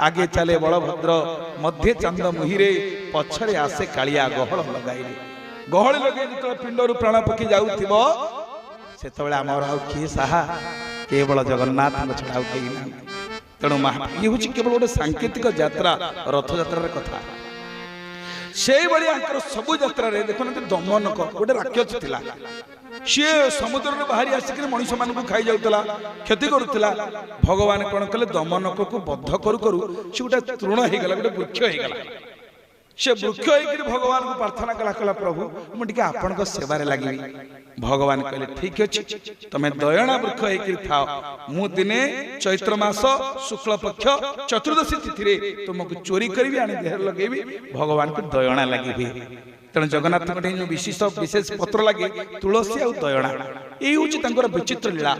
आगे चले बलभद्र मध्य चंद मुहिरे पछरे आसे कालिया गहल लगाइले गहल लगे जो पिंडरू प्राण पक्षी जाऊथिबो सेतबेले आमर आउ किए साहा केवल जगन्नाथ छड़ा आउ केही ना तेणु ये हूँ केवल गोटे सांकेतिक यात्रा रथ यात्रा कथा से सबु यात्रा देखो दमनक गोटे राक्षस थिला सी समुद्र बाहरी आसिक मनीष मान खाई जाऊला क्षति करुला भगवान कौन कले दमनक को बद्ध करू करू सी गोटे तृण हो गला गोटे वृक्ष हो गला से वृक्ष हो भगवान को प्रार्थना कला कला प्रभु मुझे आपण सेवार लगे भगवान कहले ठीक अच्छे तुम्हें दयणा वृक्ष हो था मु दिने चैत्र मास शुक्ल पक्ष चतुर्दशी तिथि तुमको चोरी करी आनी देह लगेबी भगवान को दयणा लगे तेणु जगन्नाथ विशेष पत्र लगे तुलसी आ दयणा ये हूँ विचित्र लीला।